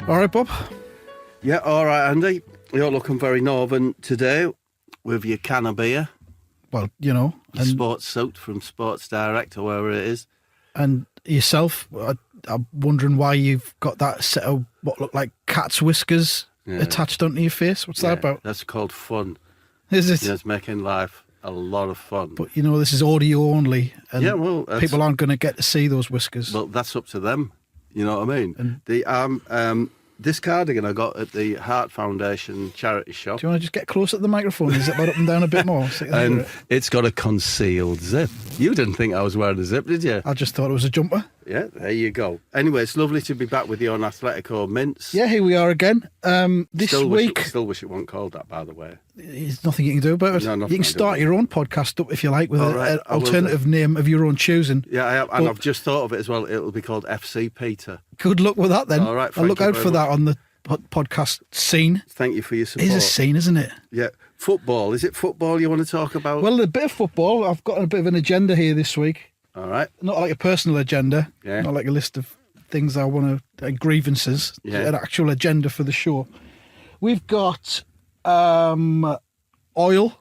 All right, Bob. Yeah, all right, Andy. You're looking very northern today with your can of beer, Well, you know, your sports suit from Sports Direct or wherever it is. and yourself. I'm wondering why you've got that set of what look like cat's whiskers attached onto your face. What's that about? That's called fun. Is it? You know, it's making life a lot of fun. But you know, this is audio only, and Yeah, well, people aren't going to get to see those whiskers. Well, that's up to them. You know what I mean? And this cardigan I got at the Heart Foundation charity shop. Do you want to just get closer to the microphone and zip that up and down a bit more? And it's got a concealed zip. You didn't think I was wearing a zip, did you? I just thought it was a jumper. Yeah, there you go. Anyway, it's lovely to be back with you on Athletico Mince. Yeah, here we are again. This week... Still wish it wasn't called that, by the way. There's nothing you can do about it. No, you can start your own podcast up if you like with an alternative name of your own choosing. Yeah, I have, and I've just thought of it as well. It'll be called FC Peter. Good luck with that then. All right, I'll look out for that on the podcast scene. Thank you for your support. It is a scene, isn't it? Yeah. Football. Is it football you want to talk about? Well, a bit of football. I've got a bit of an agenda here this week. All right. Not like a personal agenda. Yeah. Not like a list of things I want to... grievances. Yeah. An actual agenda for the show. We've got oil. Oil.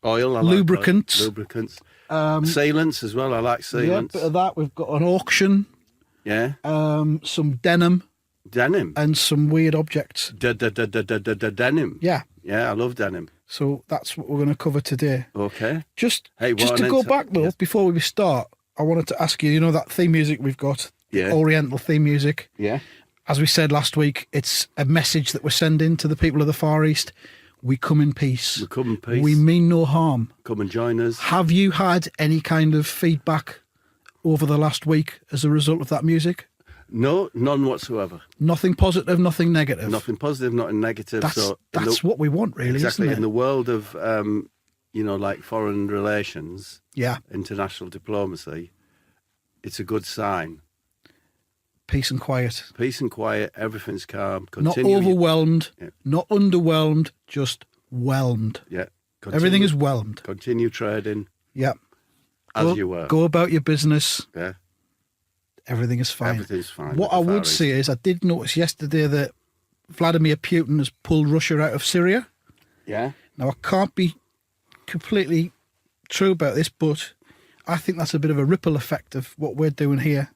I Lubricants. Like lubricants. Sealants as well. I like sealants. Yeah, a bit of that. We've got an auction. Yeah. Some denim. Denim. And some weird objects. Denim. Yeah. Yeah, I love denim. So that's what we're going to cover today. Okay. Just to go back though, before we start, I wanted to ask you, you know that theme music we've got? Yeah. Oriental theme music. Yeah. As we said last week, it's a message that we're sending to the people of the Far East. We come in peace. We come in peace. We mean no harm. Come and join us. Have you had any kind of feedback over the last week as a result of that music? No, none whatsoever. Nothing positive, nothing negative. Nothing positive, nothing negative. That's what we want, really, exactly, isn't it? in the world of, like foreign relations, international diplomacy, it's a good sign. Peace and quiet. Peace and quiet, everything's calm. Not overwhelmed, not underwhelmed, just whelmed. Yeah. Everything is whelmed. Continue trading. Yeah. As you were. Go about your business. Yeah. Everything is fine. Everything's fine. What I would say is I did notice yesterday that Vladimir Putin has pulled Russia out of Syria. Yeah. Now, I can't be completely true about this, but I think that's a bit of a ripple effect of what we're doing here.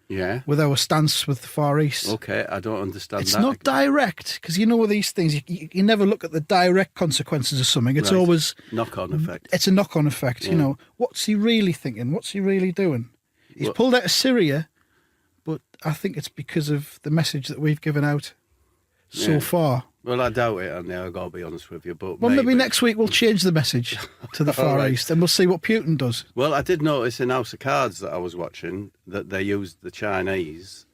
Yeah. With our stance with the Far East. Okay, I don't understand it's that. It's not direct, because you know with these things, you never look at the direct consequences of something. It's always... knock-on effect. It's a knock-on effect, you know. What's he really thinking? What's he really doing? He's pulled out of Syria, but I think it's because of the message that we've given out so far. Well, I doubt it, and I've got to be honest with you. But maybe next week we'll change the message to the Far East and we'll see what Putin does. Well, I did notice in House of Cards that I was watching that they used the Chinese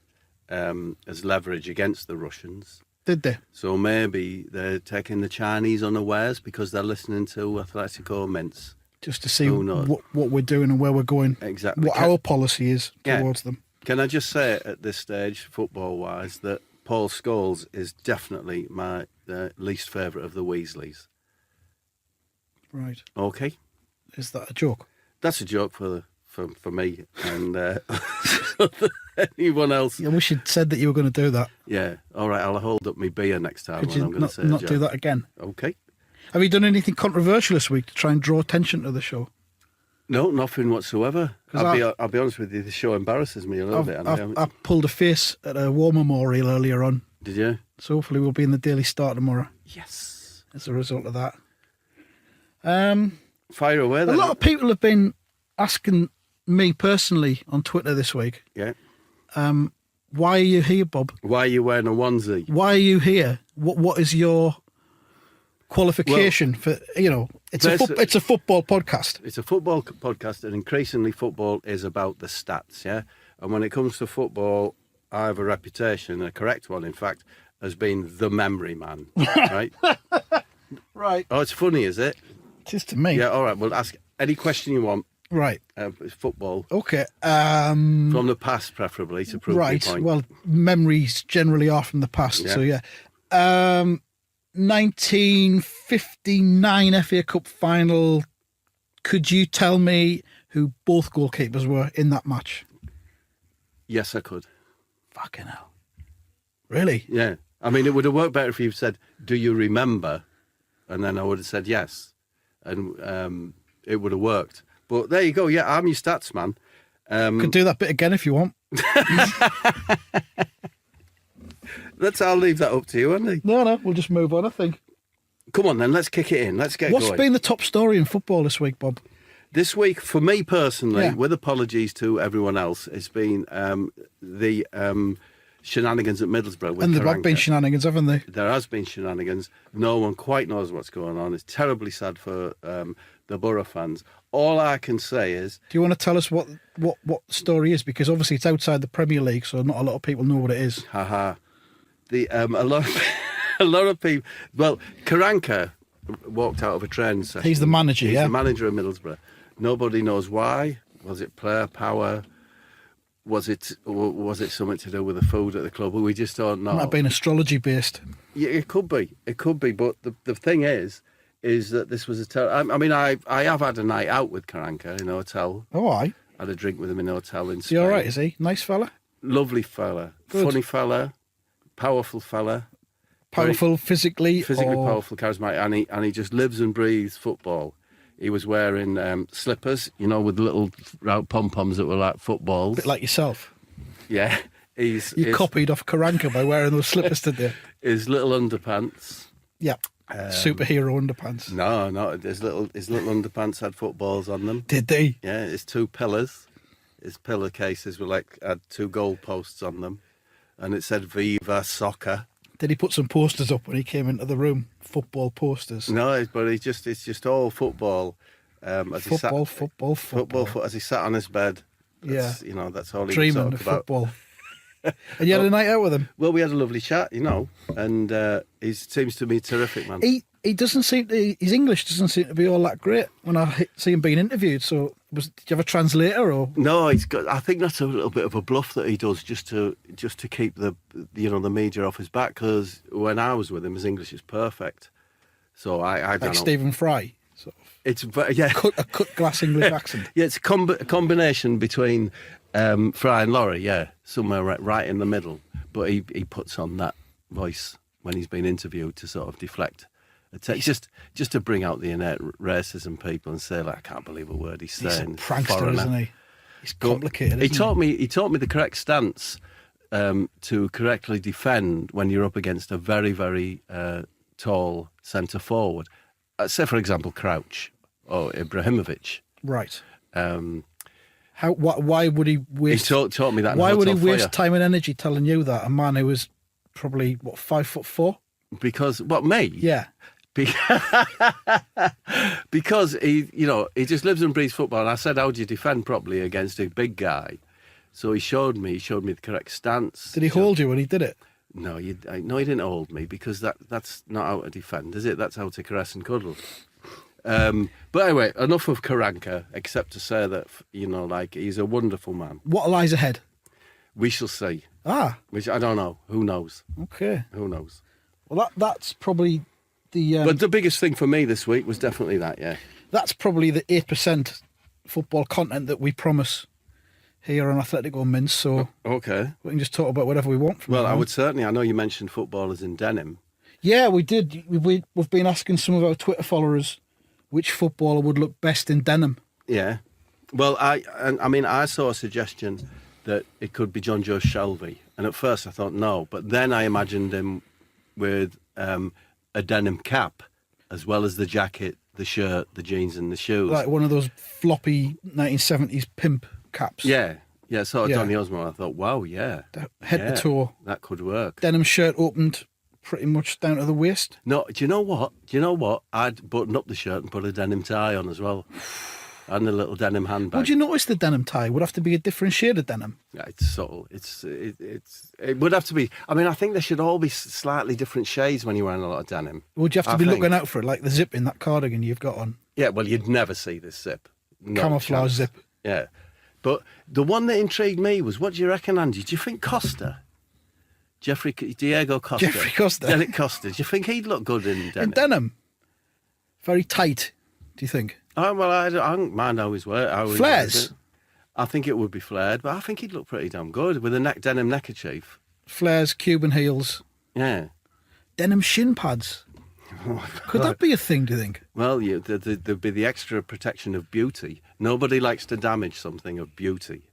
as leverage against the Russians. Did they? So maybe they're taking the Chinese unawares because they're listening to Athletico Mince. Just to see what we're doing and where we're going. Exactly. What our policy is towards them. Can I just say at this stage, football-wise, that Paul Scholes is definitely my least favourite of the Weasleys. Right. Okay. Is that a joke? That's a joke for me and anyone else. I wish you'd said that you were going to do that. Yeah. All right. I'll hold up my beer next time. Could you I'm going to say not do that again? Okay. Have you done anything controversial this week to try and draw attention to the show? No, nothing whatsoever. I'll be honest with you, the show embarrasses me a little bit. I pulled a face at a war memorial earlier on. Did you? So hopefully we'll be in the Daily Star tomorrow. Yes. As a result of that. Fire away then. A lot of people have been asking me personally on Twitter this week. Yeah. Why are you here, Bob? Why are you wearing a onesie? Why are you here? What is your qualification for, it's a football podcast. It's a football podcast, and increasingly football is about the stats, yeah? And when it comes to football, I have a reputation, a correct one, in fact, as being the memory man, right? Right. Oh, it's funny, is it? It is to me. Yeah, all right, well, ask any question you want. Right. It's football. Okay. From the past, preferably, to prove your point. Right, well, memories generally are from the past, so yeah. 1959 FA Cup final. Could you tell me who both goalkeepers were in that match? Yes, I could. Fucking hell. Really? Yeah. I mean, it would have worked better if you said, "Do you remember?" And then I would have said yes, and it would have worked. But there you go. Yeah, I'm your stats man. Could do that bit again if you want. I'll leave that up to you, Andy. No, we'll just move on, I think. Come on then, let's kick it in. Let's get What's going. been the top story in football this week, Bob? This week, for me personally, Yeah. with apologies to everyone else, it's been the shenanigans at Middlesbrough with And there have been Karanka. shenanigans, haven't they? There has been shenanigans. No one quite knows what's going on. It's terribly sad for the Borough fans. All I can say is... Do you want to tell us what the story is? Because obviously it's outside the Premier League, so not a lot of people know what it is. Haha. A lot of people... Well, Karanka walked out of a training session. He's the manager, He's yeah? the manager of Middlesbrough. Nobody knows why. Was it player power? Was it something to do with the food at the club? We just don't know. Might have been astrology based. Yeah, it could be. It could be. But the thing is that this was I mean, I have had a night out with Karanka in a hotel. Oh, aye. Had a drink with him in a hotel in Is Spain. he all right, is he? Nice fella? Lovely fella. Good. Funny fella. Powerful fella. Powerful physically? Physically or... powerful, charismatic. And he just lives and breathes football. He was wearing slippers, with little round pom-poms that were like footballs. A bit like yourself. Yeah. You copied off Karanka by wearing those slippers, did you? His little underpants. Yeah. Superhero underpants. No. His little underpants had footballs on them. Did they? Yeah, his two pillars. His pillar cases had two goal posts on them. And it said Viva Soccer. Did he put some posters up when he came into the room? Football posters. No, but it's just all football. Football. As he sat on his bed. Yeah. That's all he Dreaming talked of about. football. And you had a night out with him? Well, we had a lovely chat, and he seems to be terrific, man. He doesn't seem to, his English doesn't seem to be all that great when I see him being interviewed. So did you have a translator or? No, I think that's a little bit of a bluff that he does just to keep the media off his back. Because when I was with him, his English is perfect. So I don't know. Like Stephen Fry, sort of. It's yeah, A cut glass English accent. yeah. It's a combination between Fry and Laurie. Yeah, somewhere right in the middle. But he puts on that voice when he's been interviewed to sort of deflect. Just to bring out the innate racism people and say, like, I can't believe a word he's saying. He's a prankster, foreigner. isn't he? He's complicated. He taught me the correct stance to correctly defend when you're up against a very, very tall centre forward. Say, for example, Crouch or Ibrahimovic. Right. Why would he waste? He taught me that. Why would he Hotel waste Foyer. time and energy telling you that? A man who was probably 5'4". Because me? Yeah. Because he just lives and breathes football. And I said, how do you defend properly against a big guy? So he showed me the correct stance. Did he hold you when he did it? No, he didn't hold me because that's not how to defend, is it? That's how to caress and cuddle. But anyway, enough of Karanka, except to say that, he's a wonderful man. What lies ahead? We shall see. Ah. Which I don't know. Who knows? Okay. Who knows? Well, that's probably the... but the biggest thing for me this week was definitely that, yeah. That's probably the 8% football content that we promise here on Athletico Mince, so Okay. we can just talk about whatever we want from Well, now I on. would certainly. I know you mentioned footballers in denim. Yeah, we did. We've been asking some of our Twitter followers which footballer would look best in denim. Yeah. Well, I saw a suggestion that it could be John Joe Shelby, and at first I thought no, but then I imagined him with a denim cap, as well as the jacket, the shirt, the jeans, and the shoes. Like one of those floppy 1970s pimp caps. Yeah. Sort of Yeah. Donny Osmond. I thought, wow, yeah. Head to toe. That could work. Denim shirt opened pretty much down to the waist. No, do you know what? I'd button up the shirt and put a denim tie on as well. And a little denim handbag. Would you notice the denim tie would have to be a different shade of denim? Yeah, it's subtle. It would have to be. I mean, I think there should all be slightly different shades when you're wearing a lot of denim. Would you have to I be think. looking out for it, like the zip in that cardigan you've got on? Yeah, well, you'd never see this zip. No Camouflage chance. zip. Yeah. But the one that intrigued me was, what do you reckon, Andy? Do you think Costa? Diego Costa. Jeffrey Costa. Derek Costa. Do you think he'd look good in denim? In denim? Very tight, do you think? Oh, well, I don't mind how he's wearing. Flares? I think it would be flared, but I think he'd look pretty damn good with a denim neckerchief. flares, Cuban heels, Yeah. denim shin pads. Could that be a thing, do you think? Well, there'd be the extra protection of beauty. Nobody likes to damage something of beauty.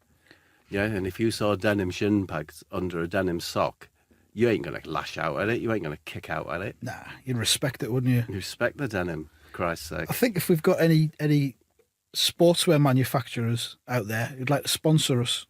Yeah, and if you saw denim shin pads under a denim sock, you ain't going to lash out at it. You ain't going to kick out at it. Nah, you'd respect it, wouldn't you? You respect the denim, for Christ's sake. I think if we've got any sportswear manufacturers out there who'd like to sponsor us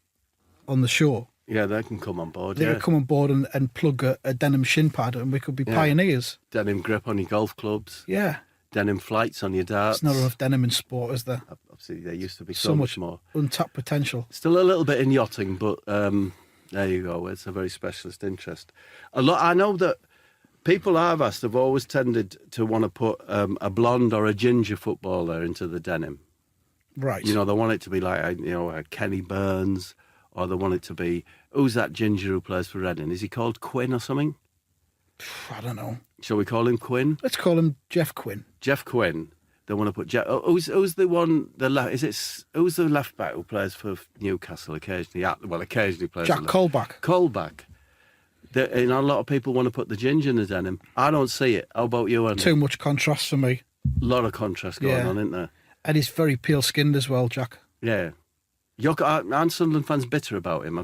on the show, Yeah, they can come on board. they Yeah. could come on board and plug a denim shin pad, and we could be pioneers. Denim grip on your golf clubs. Yeah. Denim flights on your darts. There's not enough denim in sport, is there? Obviously, there used to be so much more. Untapped potential. Still a little bit in yachting, but there you go. It's a very specialist interest. I know that people I've asked have always tended to want to put a blonde or a ginger footballer into the denim. Right. You know, they want it to be like a Kenny Burns, or they want it to be, who's that ginger who plays for Reading? Is he called Quinn or something? I don't know. Shall we call him Quinn? Let's call him Jeff Quinn. Jeff Quinn. They want to put Jeff. Who's the one? Who's the left back who plays for Newcastle occasionally? Occasionally plays. Jack Colback. Colback. A lot of people want to put the ginger in the denim. I don't see it. How about you, Andy? Too much contrast for me. A lot of contrast going on, isn't there? And he's very pale skinned as well, Jack. Yeah. Aren't Sunderland fans bitter about him?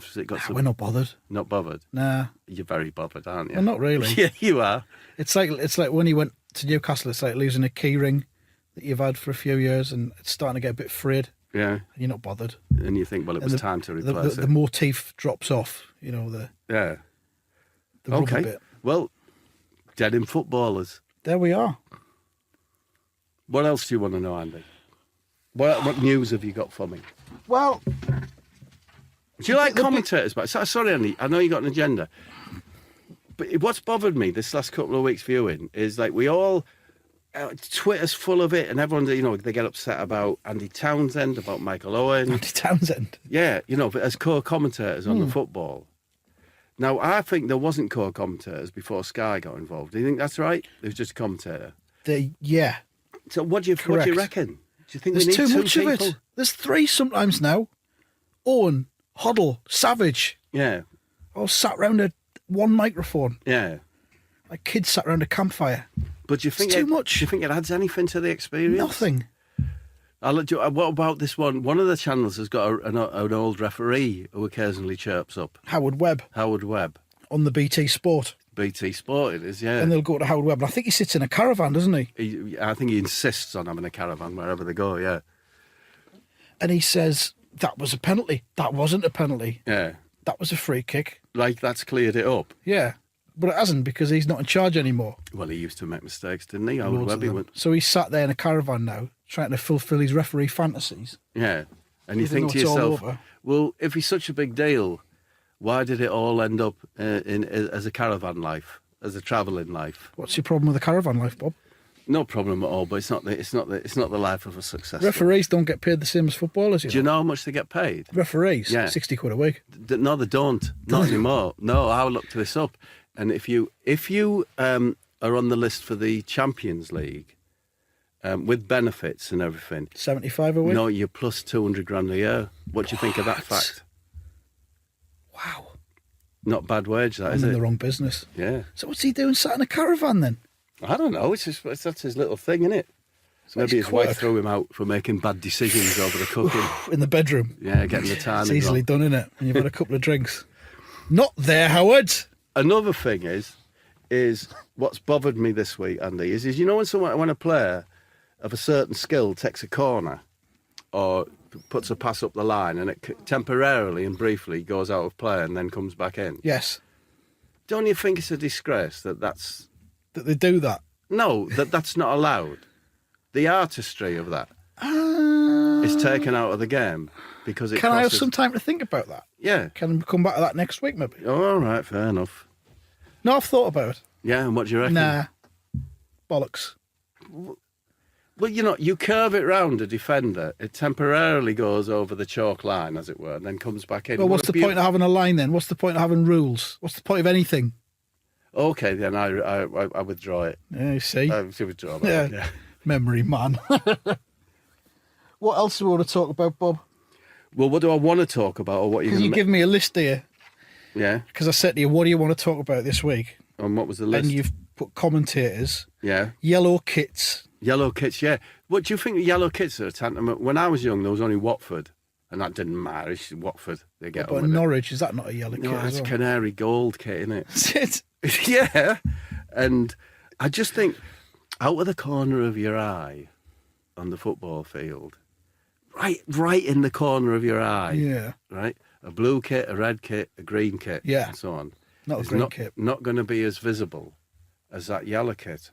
We're not bothered. Not bothered. Nah. You're very bothered, aren't you? Well, not really. Yeah, you are. It's like when he went to Newcastle, it's like losing a key ring that you've had for a few years, and it's starting to get a bit frayed. Yeah. And you're not bothered. And you think, well, it was time to replace it. The motif drops off, the rubber bit. Well, denim footballers. There we are. What else do you want to know, Andy? What news have you got for me? Well, do you like commentators? Sorry, Andy, I know you got an agenda. But what's bothered me this last couple of weeks viewing is like we all, Twitter's full of it, and everyone, they get upset about Andy Townsend, about Michael Owen. Andy Townsend? Yeah, but as co-commentators on the football. Now, I think there wasn't co-commentators before Sky got involved. Do you think that's right? It was just a commentator. Yeah. So what do you reckon? Do you think There's we need too much people? of it? There's three sometimes now. Owen, Hoddle, Savage. Yeah. All sat round one microphone. Yeah. Like kids sat round a campfire. But do you think it's too much? Do you think it adds anything to the experience? Nothing. What about this one? One of the channels has got an old referee who occasionally chirps up. Howard Webb. Howard Webb. On the BT Sport. BT Sport it is, yeah. And they'll go to Howard Webb. And I think he sits in a caravan, doesn't he? I think he insists on having a caravan wherever they go, yeah. And he says, that was a penalty. That wasn't a penalty. Yeah. That was a free kick. Like, that's cleared it up. Yeah. But it hasn't, because he's not in charge anymore. Well, he used to make mistakes, didn't he? Howard Webb. So he's sat there in a caravan now, trying to fulfil his referee fantasies. Yeah. And you think to yourself, well, if he's such a big deal, why did it all end up as a caravan life, as a travelling life? What's your problem with a caravan life, Bob? No problem at all, but it's not the life of a successful. Referees don't get paid the same as footballers. Do you know how much they get paid? Referees, yeah, £60 a week. No, they don't. Not anymore. No, I looked this up, and if you are on the list for the Champions League, with benefits and everything, 75 a week. No, you're plus 200 grand a year. What do you think of that fact? Wow. Not bad wage, that I'm is in it? the wrong business. Yeah. So what's he doing sat in a caravan then? I don't know. That's his little thing, isn't it? So maybe his wife threw him out for making bad decisions over the cooking. In the bedroom. Yeah, getting the timing. It's easily wrong. done, innit? When you've had a couple of drinks. Not there, Howard. Another thing is what's bothered me this week, Andy, is when a player of a certain skill takes a corner or puts a pass up the line and it temporarily and briefly goes out of play and then comes back in. Yes. Don't you think it's a disgrace that they do that? No, that's not allowed. The artistry of that is taken out of the game because it. Can I have some time to think about that? Yeah. Can we come back to that next week, maybe? Oh, all right, fair enough. No, I've thought about it. Yeah, and what do you reckon? Nah. Bollocks. Well, you curve it round a defender, it temporarily goes over the chalk line, as it were, and then comes back in. Well, what's the point of having a line then? What's the point of having rules? What's the point of anything? Okay, then I withdraw it. Yeah, you see? I withdraw that. Yeah. Memory man. What else do we want to talk about, Bob? Well, what do I want to talk about, or what Because you give me a list here. Yeah. Because I said to you, what do you want to talk about this week? And what was the list? And you've put commentators. Yeah. Yellow kits. Yellow kits, yeah. What do you think of yellow kits are a tantamount? When I was young, there was only Watford, and that didn't matter. It's Watford, they get on But with Norwich, is that not a yellow it. kit No, as it's well? canary gold kit, isn't it? Is it? Yeah. And I just think, out of the corner of your eye on the football field, right in the corner of your eye, Yeah. right? A blue kit, a red kit, a green kit, Yeah. and so on. Not a It's green kit. Not going to be as visible as that yellow kit.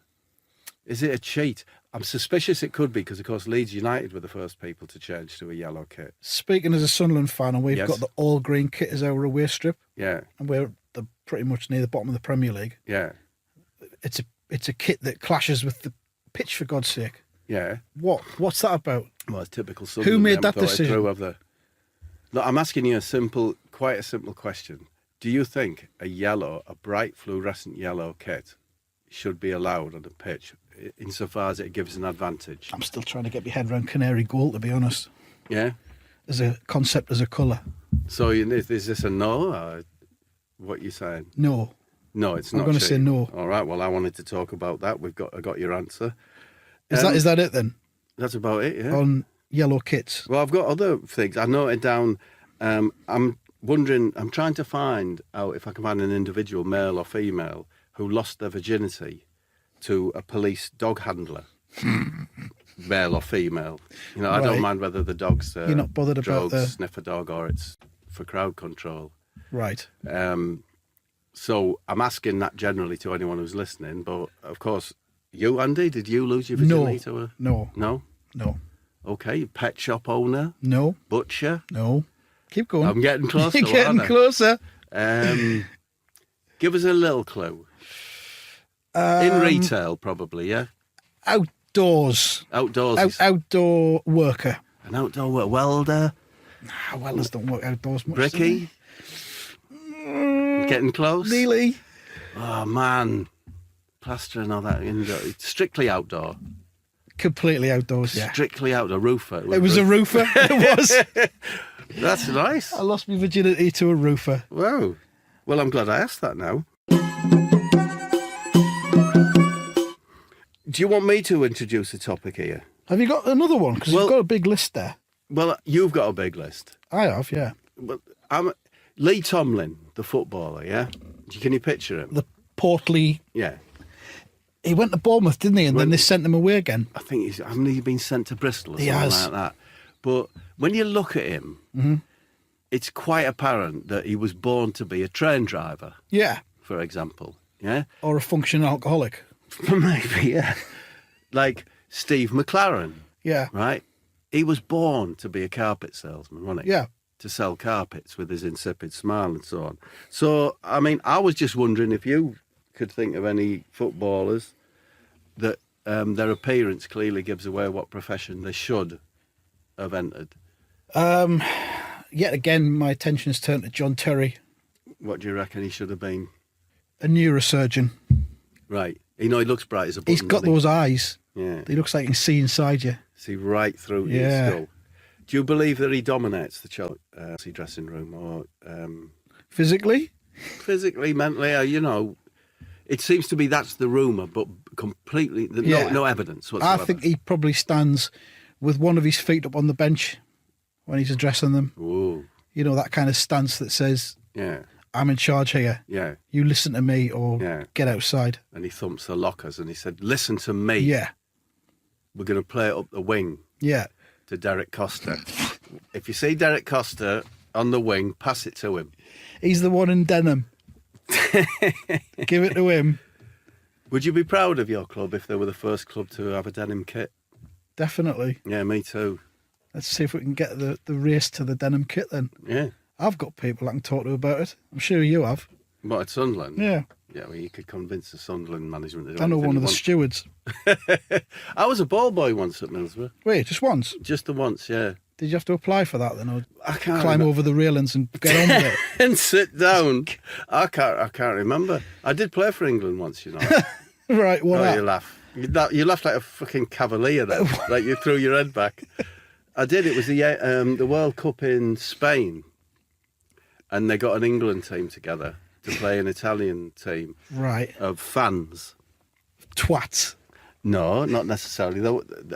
Is it a cheat? I'm suspicious it could be because, of course, Leeds United were the first people to change to a yellow kit. Speaking as a Sunderland fan, and we've Yes. got the all green kit as our away strip, Yeah, and we're pretty much near the bottom of the Premier League. yeah, It's a kit that clashes with the pitch, for God's sake. yeah. What's that about? Well, it's typical Sunderland. Who made They haven't that thought it decision? through, have they? Look, I'm asking you quite a simple question. Do you think a bright fluorescent yellow kit should be allowed on the pitch insofar as it gives an advantage? I'm still trying to get my head around canary gold, to be honest, Yeah? as a concept, as a colour. So is this a no, or what you saying? No. No, it's I'm not. gonna say cheating. no. All right, well, I wanted to talk about that. I got your answer. Is that it then? That's about it, yeah. On yellow kits? Well, I've got other things. I noted down, I'm trying to find out if I can find an individual, male or female, who lost their virginity to a police dog handler, male or female. I Right. don't mind whether the dog's You're not bothered about drugs, sniffer dog, or it's for crowd control. Right. So I'm asking that generally to anyone who's listening, but of course, you, Andy, did you lose your virginity to a... No. No? No. Okay, pet shop owner, No. butcher. No. Keep going. I'm getting closer. You're getting aren't I? closer. Give us a little clue. In retail, probably, yeah? Outdoors. Outdoors. Outdoor worker. An outdoor welder, Welders don't work outdoors much. do bricky. Getting close. they? Nearly. Oh, man. Plaster and all that. Indoor. Strictly outdoor. Completely outdoors, yeah. Strictly outdoor. Roofer. It was a roofer. It was. That's nice. I lost my virginity to a roofer. Wow. Well, I'm glad I asked that now. Do you want me to introduce a topic here? Have you got another one? Because Well- you've got a big list there. Well, you've got a big list. I have, yeah. But Lee Tomlin, the footballer, yeah? Can you picture him? The portly. Yeah. He went to Bournemouth, didn't he? And then they sent him away again. I think hasn't he been sent to Bristol or He something has. like that? But when you look at him, it's quite apparent that he was born to be a train driver, Yeah. for example. Yeah? Or a functioning alcoholic. Maybe, yeah. Like Steve McLaren, Yeah. right? He was born to be a carpet salesman, wasn't he? Yeah. To sell carpets with his insipid smile and so on. So, I mean, I was just wondering if you could think of any footballers that their appearance clearly gives away what profession they should have entered. Yet again, my attention is turned to John Terry, What do you reckon he should have been? a neurosurgeon. Right. He looks bright as a button. He's got doesn't he? those eyes. Yeah. He looks like he can see inside you. See right through your Yeah. skull. Do you believe that he dominates the Chelsea dressing room, or Physically? physically, mentally? It seems to be that's the rumour, but completely Yeah. no evidence whatsoever. I think he probably stands with one of his feet up on the bench when he's addressing them. Ooh, You know, that kind of stance that says, yeah, I'm in charge here. yeah. You listen to me or Yeah. get outside. And he thumps the lockers and he said, "Listen to me. Yeah. We're going to play it up the wing Yeah. to Derek Costa. If you see Derek Costa on the wing, pass it to him." He's the one in denim. Give it to him. Would you be proud of your club if they were the first club to have a denim kit? Definitely. Yeah, me too. Let's see if we can get the race to the denim kit then. Yeah. I've got people I can talk to about it. I'm sure you have. What, at Sunderland? Yeah. Yeah, well, you could convince the Sunderland management to do I know anything one you of the want. stewards. I was a ball boy once at Middlesbrough. Wait, just once? Just the once, yeah. Did you have to apply for that then? Or I can't climb remember. over the railings and get on with it? And sit down. I can't remember. I did play for England once, you know. Right, what Oh, at? you laugh. You laughed like a fucking cavalier then. Like you threw your head back. I did. It was the World Cup in Spain. and they got an England team together to play an Italian team Right. of fans. Twats. No, not necessarily.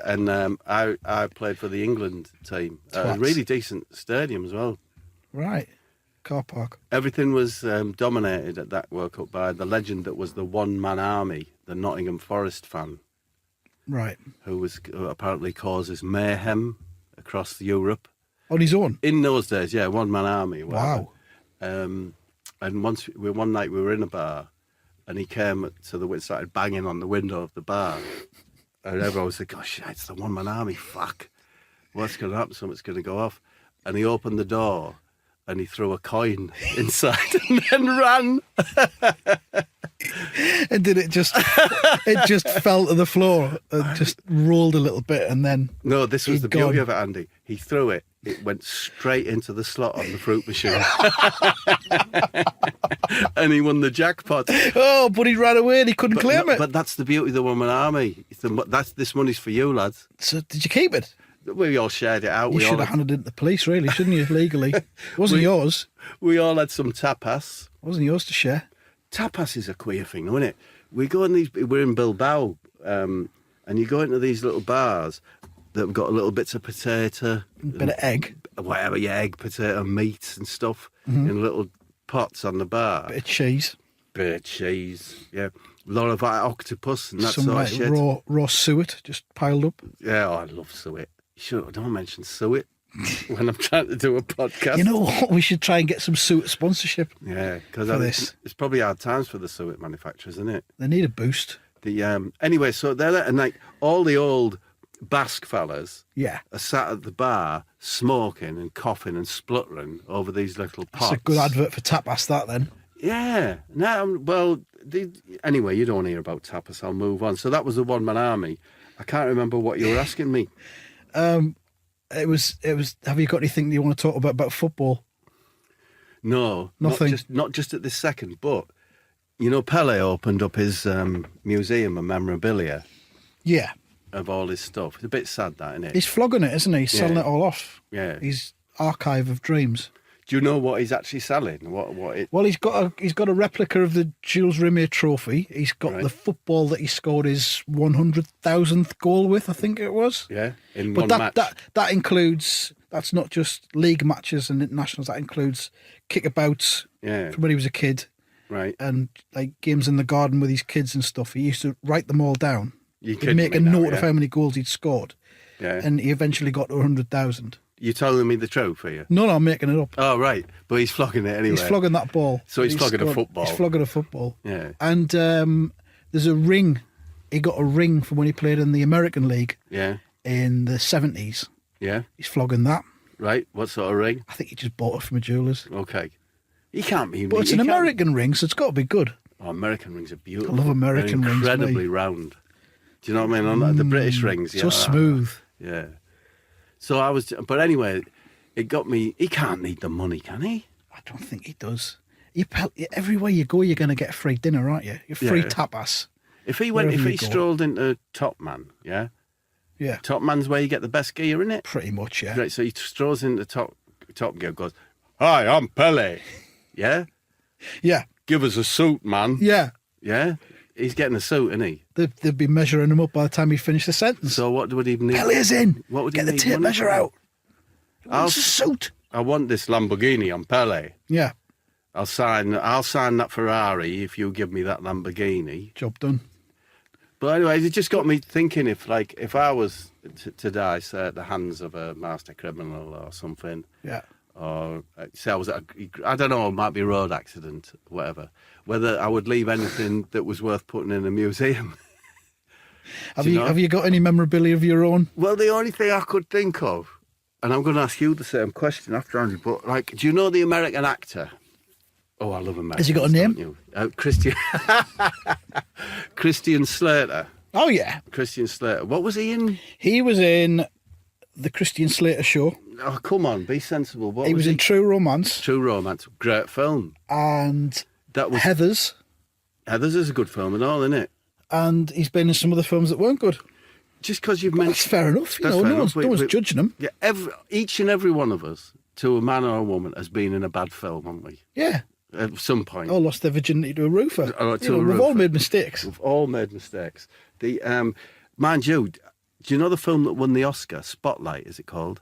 And I played for the England team. A Twats. really decent stadium as well. Right. Car park. Everything was dominated at that World Cup by the legend that was the one-man army, the Nottingham Forest fan, Right. who apparently causes mayhem across Europe. On his own. In those days, yeah, one-man army. Whatever. Wow. And one night we were in a bar, and he came to the window, started banging on the window of the bar, and everyone was like, "Gosh, it's the one-man army. Fuck, what's going to happen? Something's going to go off." And he opened the door, and he threw a coin inside, and then ran. And did it just fell to the floor and just rolled a little bit and then No, this was he'd the beauty gone. of it, Andy. He threw it. It went straight into the slot on the fruit machine. And he won the jackpot. Oh, but he ran away and he couldn't claim it. But that's the beauty of the one-man army. This money's for you, lads. So did you keep it? We all shared it out. You should have handed it to the police, really, shouldn't you, legally? It wasn't yours. We all had some tapas. It wasn't yours to share. Tapas is a queer thing, isn't it? We're in Bilbao, and you go into these little bars that have got little bits of potato, Bit of egg, whatever, egg, potato, meat and stuff in little pots on the bar. bit of cheese, Bit of cheese, yeah. A lot of octopus and that some sort like of shit. raw suet just piled up. Yeah, I love suet. Sure, don't mention suet when I'm trying to do a podcast. You know what? We should try and get some suet sponsorship. Yeah, because for this. it's probably hard times for the suet manufacturers, isn't it? They need a boost. Anyway, so they're there, and like all the old Basque fellas Yeah. are sat at the bar smoking and coughing and spluttering over these little pots. That's a good advert for tapas, that then. Yeah. No, well, anyway, you don't want to hear about tapas. I'll move on. So that was the one-man army. I can't remember what you were asking me. It was. Have you got anything you want to talk about football? No, Nothing. Not just at this second, but you know, Pele opened up his museum of memorabilia Yeah. of all his stuff. It's a bit sad, that, isn't it? He's flogging it, isn't he? He's selling Yeah. it all off. Yeah. His archive of dreams. Do you know what he's actually selling? What it? Well, he's got a replica of the Jules Rimet trophy. He's got Right. the football that he scored his 100,000th goal with, I think it was. Yeah, in But one match. that includes, that's not just league matches and internationals. That includes kickabouts Yeah, from when he was a kid right. and like games in the garden with his kids and stuff. He used to write them all down. You He'd kidding make me a now, note yeah? of how many goals he'd scored, Yeah. and he eventually got to 100,000. You're telling me the truth, are you? No, I'm making it up. Oh, right. But he's flogging it anyway. He's flogging that ball. So he's flogging a football. He's flogging a football. Yeah. And there's a ring. He got a ring from when he played in the American League Yeah. in the 70s. Yeah. He's flogging that. Right. What sort of ring? I think he just bought it from a jeweller's. Okay. He can't be. But it's an American ring, so it's got to be good. Oh, American rings are beautiful. I love American They're rings, incredibly mate. round. Do you know what I mean? The British rings. So smooth. Yeah. So I was, but anyway, it got me. He can't need the money, can he? I don't think he does. Everywhere you go, you're going to get free dinner, aren't you? You're free Yeah. tapas. If he Wherever you go. strolled into Top Man, yeah, Yeah, Top Man's where you get the best gear, isn't it? pretty much, yeah. Right. So he strolls into Top Gear, goes, "Hi, I'm Pele." Yeah. Yeah, Give us a suit, man. yeah. Yeah. He's getting a suit, isn't he? They'd be measuring him up by the time he finished the sentence. So what would he need? Pele's in. What would he Get the need tape money measure for? out. It's a suit. I want this Lamborghini. I'm Pele. Yeah, I'll sign that Ferrari if you give me that Lamborghini. job done. But anyway, it just got me thinking if I was to die, say, at the hands of a master criminal or something, Yeah. or say I was I don't know, it might be a road accident, whatever, whether I would leave anything that was worth putting in a museum. Have Do you you know? have you got any memorabilia of your own? Well, the only thing I could think of, and I'm going to ask you the same question after Andrew, but like, do you know the American actor? Oh, I love Americans. Has he got a name? don't you? Christian Christian Slater. Oh yeah, Christian Slater. What was he in? he was in the Christian Slater Show. Oh, come on, be sensible. What He was in True Romance True Romance. Great film. and That was Heathers, Heathers is a good film and all, isn't it? and he's been in some other films that weren't good. Just because you've That's mentioned. fair enough. You That's know, fair no enough. one's judging him. Yeah, each and every one of us to a man or a woman as being in a bad film, haven't we? Yeah. At some point. All lost their virginity to a roofer. Or to You know, a we've all roofer. made mistakes. We've all made mistakes. The mind you, do you know the film that won the Oscar, Spotlight, is it called?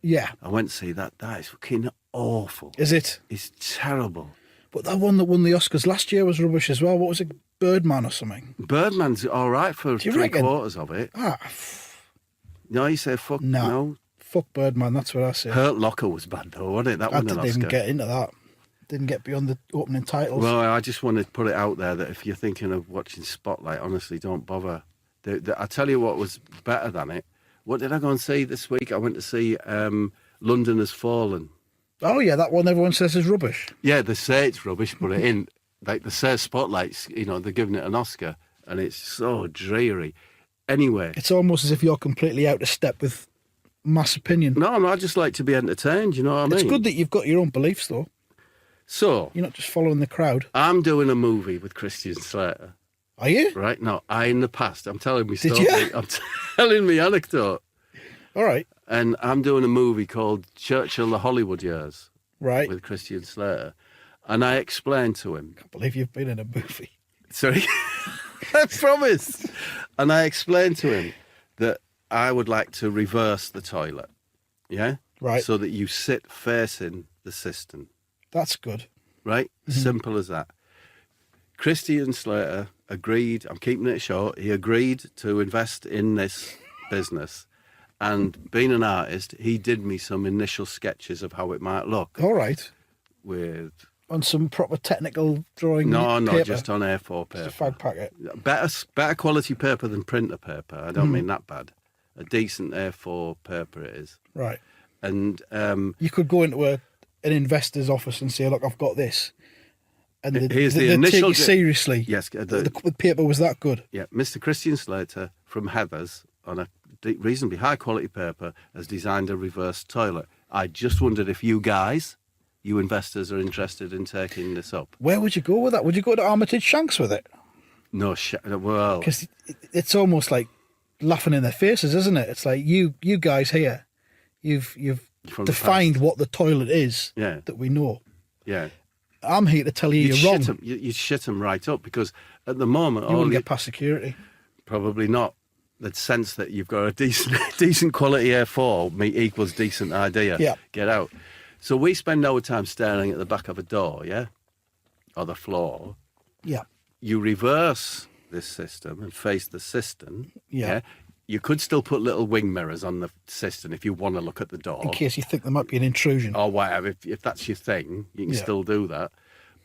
Yeah. I went to see that. That is fucking awful. Is it? It's terrible. But that one that won the Oscars last year was rubbish as well. What was it? Birdman or something? Birdman's all right for you reckon? 3/4 of it. Ah, No, you say fuck No. no. fuck Birdman, that's what I say. Hurt Locker was bad though, wasn't it? That I won an didn't Oscar. even get into that. Didn't get beyond the opening titles. Well, I just want to put it out there that if you're thinking of watching Spotlight, honestly, don't bother. I tell you what was better than it. What did I go and see this week? I went to see London Has Fallen. Oh, yeah, that one everyone says is rubbish. Yeah, they say it's rubbish, but it ain't. Like, they say Spotlight's, you know, they're giving it an Oscar, and it's so dreary. Anyway. It's almost as if you're completely out of step with mass opinion. No, I just like to be entertained, you know what I mean? It's good that you've got your own beliefs, though. So, You're not just following the crowd. I'm doing a movie with Christian Slater, Are you? right? No, in the past, I'm telling me Did story. you? I'm telling me anecdote. All right. And I'm doing a movie called Churchill, the Hollywood Years Right. with Christian Slater. And I explained to him, I can't believe you've been in a movie. sorry, I promised. And I explained to him that I would like to reverse the toilet, yeah? Right. So that you sit facing the cistern, That's good. right? Simple as that. Christian Slater agreed, I'm keeping it short, he agreed to invest in this business. And being an artist, he did me some initial sketches of how it might look All right. with... On some proper technical drawing No, paper. just on A4 paper. Just a fag packet. Better quality paper than printer paper. I don't mean that bad. A decent A4 paper it is. Right. And You could go into an investor's office and say, look, I've got this. And Here's the they'd initial take you seriously. yes, The paper was that good. yeah, Mr. Christian Slater from Heathers on a reasonably high quality paper has designed a reverse toilet. I just wondered if you guys, you investors, are interested in taking this up. Where would you go with that? Would you go to Armitage Shanks with it? No, well, Because it's almost like laughing in their faces, isn't it? It's like you guys here, you've From the defined past. what the toilet is Yeah. that we know. yeah. I'm here to tell you you're wrong. You'd shit them right up because at the moment, You wouldn't get past security. probably not. The sense that you've got a decent quality A4 equals decent idea. Yeah. Get out. So we spend our time staring at the back of a door, yeah? Or the floor. Yeah. You reverse this system and face the cistern. Yeah. You could still put little wing mirrors on the cistern if you want to look at the door. In case you think there might be an intrusion. Or whatever. If that's your thing, you can Yeah. still do that.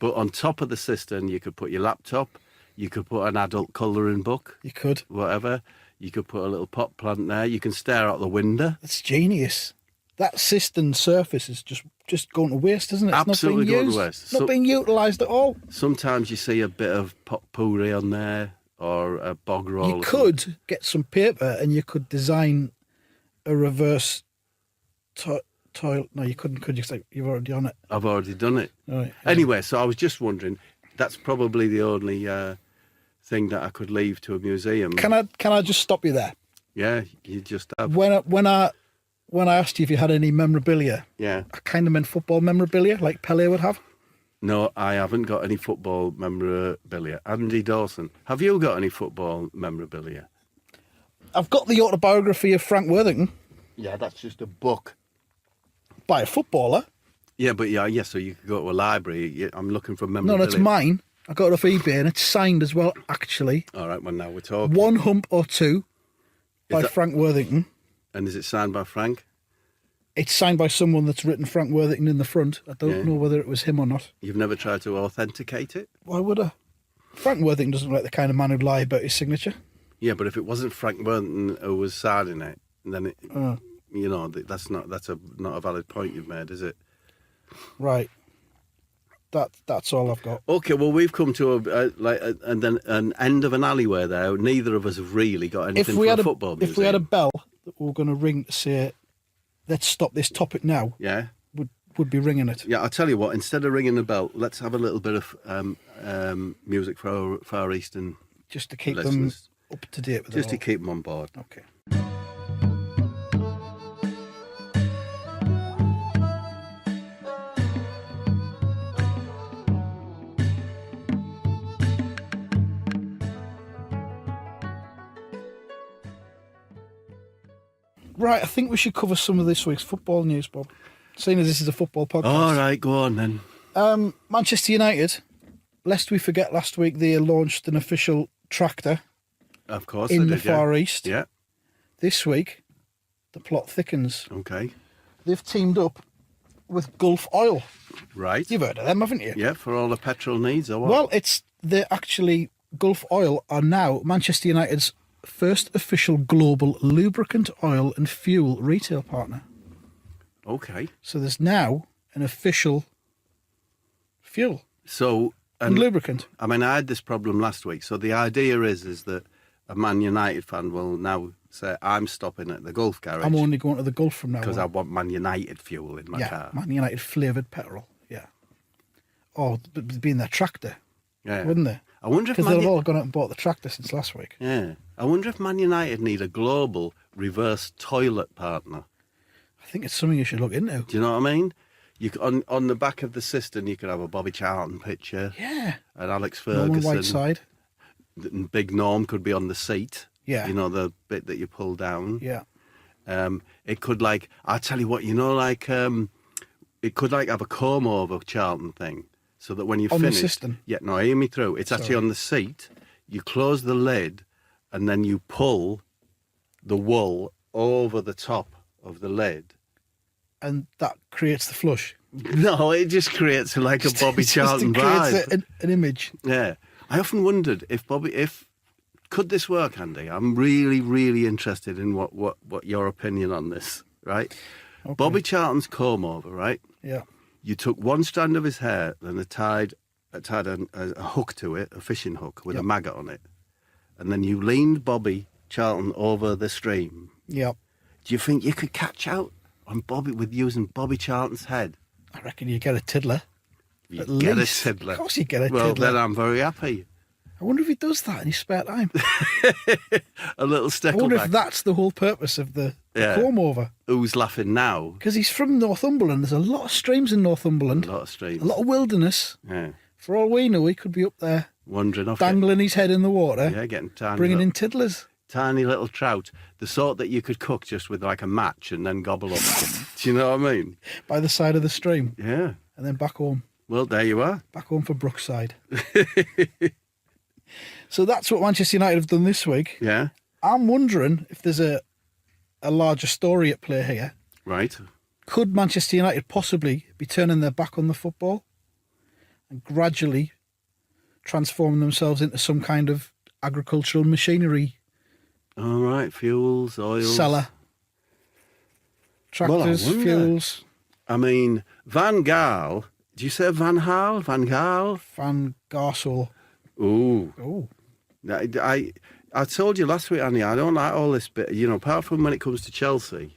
But on top of the cistern, you could put your laptop. You could put an adult colouring book. You could. Whatever. You could put a little pot plant there. You can stare out the window. It's genius. That cistern surface is just going to waste, isn't it? It's Absolutely not being going to used. waste. Not So- being utilised at all. Sometimes you see a bit of potpourri on there or a bog roll. You or something. could get some paper and you could design a reverse toilet. No, you couldn't, could you? 'Cause you've already on it. I've already done it. Right. Anyway, so I was just wondering, that's probably the only thing that I could leave to a museum. Can I just stop you there? Yeah, you just have. When I asked you if you had any memorabilia, Yeah. I kind of meant football memorabilia, like Pele would have. No, I haven't got any football memorabilia. Andy Dawson, have you got any football memorabilia? I've got the autobiography of Frank Worthington Yeah, that's just a book. by a footballer. Yeah, but yeah, so you could go to a library. I'm looking for No, memorabilia. that's mine. I got it off eBay and it's signed as well, actually. All right, well, now we're talking. One hump or two by that- Frank Worthington. And is it signed by Frank? It's signed by someone that's written Frank Worthington in the front. I don't Yeah. know whether it was him or not. You've never tried to authenticate it? Why would I? Frank Worthington doesn't look like the kind of man who'd lie about his signature. Yeah, but if it wasn't Frank Worthington who was signing it, then it, Uh. you know, that's not a valid point you've made, is it? Right. That's all I've got. Okay, well we've come to and then an end of an alleyway there. Neither of us have really got anything for a football museum. If we had a bell that we were going to ring to say, let's stop this topic now, yeah, would be ringing it. yeah. I'll tell you what. Instead of ringing the bell, let's have a little bit of music for our Far Eastern Just to keep them listeners, up to date with just to it keep them on board. all. Okay. Right, I think we should cover some of this week's football news, Bob. Seeing as this is a football podcast. All right, go on then. Manchester United, lest we forget last week, they launched an official tractor Of course in they the did, yeah. Far East. Yeah, This week, the plot thickens. okay. They've teamed up with Gulf Oil. Right. You've heard of them, haven't you? Yeah, for all the petrol needs or what? Well, they're actually, Gulf Oil are now Manchester United's first official global lubricant oil and fuel retail partner. Okay. So there's now an official fuel So, and lubricant. I mean, I had this problem last week. So the idea is that a Man United fan will now say, I'm stopping at the Gulf garage. I'm only going to the Gulf from now because on. I want Man United fuel in my car. Man United flavoured petrol. Yeah. Or being their tractor, Yeah. wouldn't they? I wonder if Because they've all gone out and bought the tractor since last week. Yeah. I wonder if Man United need a global reverse toilet partner. I think it's something you should look into. Do you know what I mean? On the back of the cistern, you could have a Bobby Charlton picture. Yeah. And Alex Norman Ferguson. Whiteside. And Big Norm could be on the seat. Yeah. You know, the bit that you pull down. Yeah. It could I'll tell you what, it could have a comb over Charlton thing. So that when you On the finish. cistern? Yeah, no, hear me through. It's actually on the seat. You close the lid and then you pull the wool over the top of the lid. And that creates the flush. No, it just creates like a Bobby Charlton creates vibe. an image. Yeah. I often wondered if could this work, Andy? I'm really, really interested in what your opinion on this, right? Okay. Bobby Charlton's comb over, right? Yeah. You took one strand of his hair and tied a hook to it, a fishing hook with a maggot on it. And then you leaned Bobby Charlton over the stream. Yeah. Do you think you could catch out on Bobby with using Bobby Charlton's head? I reckon you get a tiddler. You At get least. a tiddler. Of course you get a well, tiddler. then I'm very happy. I wonder if he does that in his spare time. A little I wonder stickleback. if that's the whole purpose of the Yeah. comb over. Who's laughing now? Because he's from Northumberland. There's a lot of streams in Northumberland. A lot of streams. A lot of wilderness. Yeah. For all we know, he could be up there Wandering off. dangling his head in the water, Yeah, getting tiny. bringing little, in tiddlers. tiny little trout. The sort that you could cook just with like a match and then gobble up. Do you know what I mean? By the side of the stream. Yeah. And then back home. Well, there you are. Back home for Brookside. So that's what Manchester United have done this week. Yeah. I'm wondering if there's a larger story at play here. Right. Could Manchester United possibly be turning their back on the football and gradually transforming themselves into some kind of agricultural machinery All right. Fuels, oils. seller? Tractors, wonder. fuels, I mean, Van Gaal. Do you say Van Gaal? Van Gaal? Van Garsel. Ooh. Oh, I told you last week, Annie, I don't like all this bit. You know, apart from when it comes to Chelsea,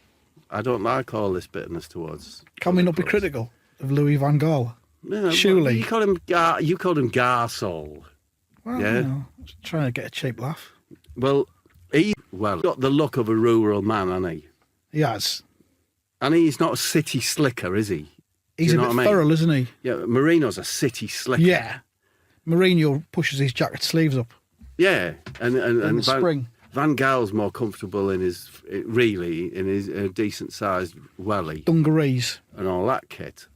I don't like all this bitterness towards. can we not be clubs. critical of Louis Van Gaal? Yeah, Surely. you called him Garsol. Well, Yeah. you know, just trying to get a cheap laugh. Well, he's got the look of a rural man, hasn't he? He has. And he's not a city slicker, is he? He's you a know bit what I mean? thorough, isn't he? Yeah, Mourinho's a city slicker. Yeah. Mourinho pushes his jacket sleeves up Yeah, and in the spring. Van Gaal's more comfortable in his decent sized welly Dungarees. and all that kit.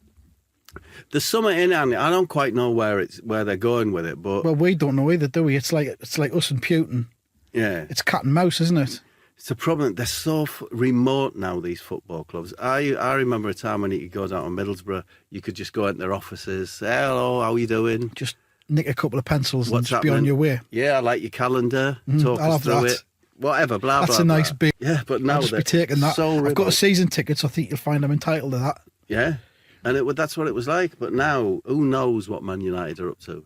There's something in it, and I don't quite know where they're going with it, but Well, we don't know either, do we? It's like us and Putin. yeah, It's cat and mouse, isn't it? it's a problem. They're so remote now, these football clubs. I remember a time when you could go down to Middlesbrough, you could just go into their offices, say, hello, how are you doing? Just nick a couple of pencils What's and just be on happening? your way. Yeah, I like your calendar. Talk I'll us have through that. it. Whatever, blah, That's blah, a nice blah. bit. Yeah, but now I'll just be they're taking that. so I've got a remote. season ticket, so I think you'll find I'm entitled to that. Yeah, and that's what it was like. But now, who knows what Man United are up to?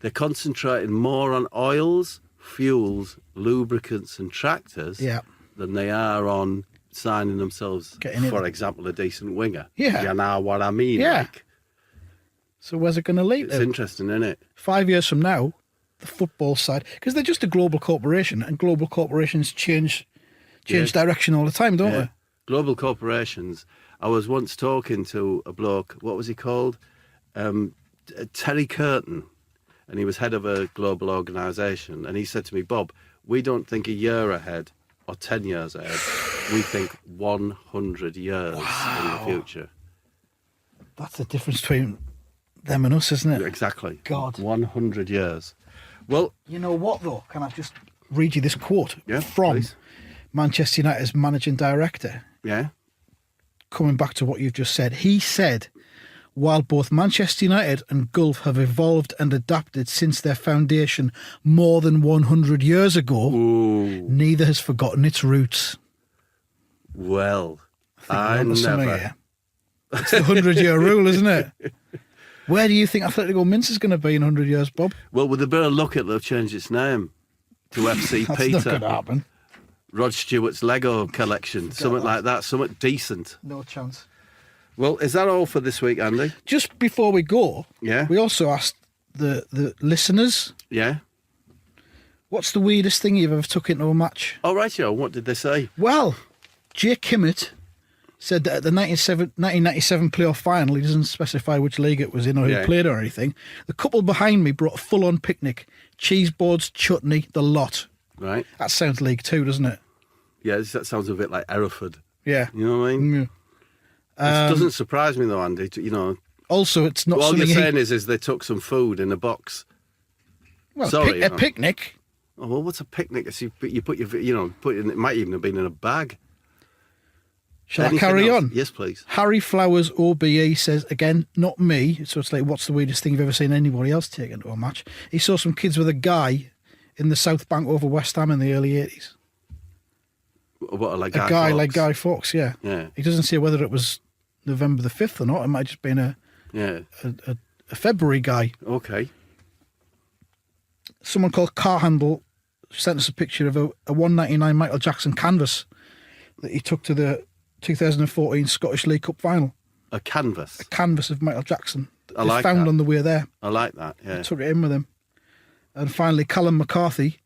They're concentrating more on oils, fuels, lubricants and tractors Yeah. than they are on signing themselves, Getting in. for example, a decent winger. Yeah. You know what I mean? Yeah. Like, So where's it going to lead it's to? interesting, isn't it? 5 years from now, the football side, because they're just a global corporation, and global corporations change direction all the time, don't Yeah. they? Global corporations. I was once talking to a bloke, what was he called? Terry Curtin. And he was head of a global organisation. And he said to me, Bob, we don't think a year ahead or 10 years ahead. We think 100 years in the future. That's the difference between them and us, isn't it? Exactly. God. 100 years. Well, You know what, though? Can I just read you this quote from please. Manchester United's managing director? Yeah. Coming back to what you've just said, he said, while both Manchester United and Gulf have evolved and adapted since their foundation more than 100 years ago, neither has forgotten its roots. Well, I I think we're onto something never. here. It's the 100-year rule, isn't it? Where do you think Atletico Mince is going to be in 100 years, Bob? Well, with a bit of luck, it'll have changed its name to FC That's Peter. not going to happen. Rod Stewart's Lego collection, something like that, something decent. No chance. Well, is that all for this week, Andy? Just before we go, Yeah. we also asked the listeners, Yeah. what's the weirdest thing you've ever took into a match? All right, yo. What did they say? Well, Jay Kimmett said that at the 1997 playoff final, he doesn't specify which league it was in or who Yeah. played or anything, the couple behind me brought a full-on picnic, cheese boards, chutney, the lot. Right. That sounds League Two, doesn't it? Yeah, that sounds a bit like Hereford. Yeah. You know what I mean? Yeah. It doesn't surprise me though, Andy. You know, Also, it's not all you're something saying is they took some food in a box. well, sorry, a you know. picnic. Oh well, what's a picnic? It's you put your, it might even have been in a bag. Shall I Anything carry else? on? Yes, please. Harry Flowers OBE says, again, not me. So it's like, what's the weirdest thing you've ever seen anybody else take into a match? He saw some kids with a guy in the South Bank over West Ham in the early 80s. What, like A guy like Guy Fawkes, yeah. Yeah. He doesn't say whether it was November the 5th or not. It might have just been a February guy. Okay. Someone called Car Handle sent us a picture of a 199 Michael Jackson canvas that he took to the 2014 Scottish League Cup final. A canvas. A canvas of Michael Jackson. I He like found that. on the way there. I like that. Yeah. Took it in with him. And finally, Callum McCarthy.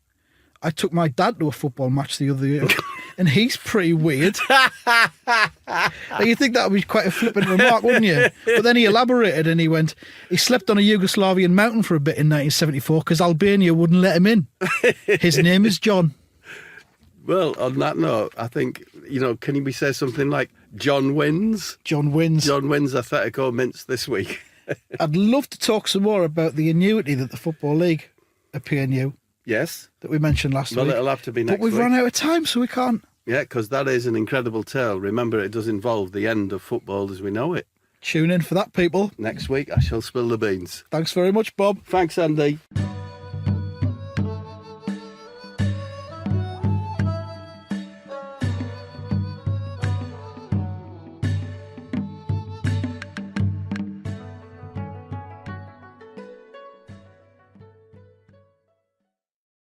I took my dad to a football match the other year, and he's pretty weird. You think that would be quite a flippant remark, wouldn't you? But then he elaborated and he went, he slept on a Yugoslavian mountain for a bit in 1974 because Albania wouldn't let him in. His name is John. Well, on that note, I think, can we say something like John wins? John wins. John wins Atletico Mince this week. I'd love to talk some more about the annuity that the Football League are paying you Yes. that we mentioned last Well, week. it'll have to be next But we've week. run out of time, so we can't. Yeah, because that is an incredible tale. Remember, it does involve the end of football as we know it. Tune in for that, people. Next week, I shall spill the beans. Thanks very much, Bob. Thanks, Andy.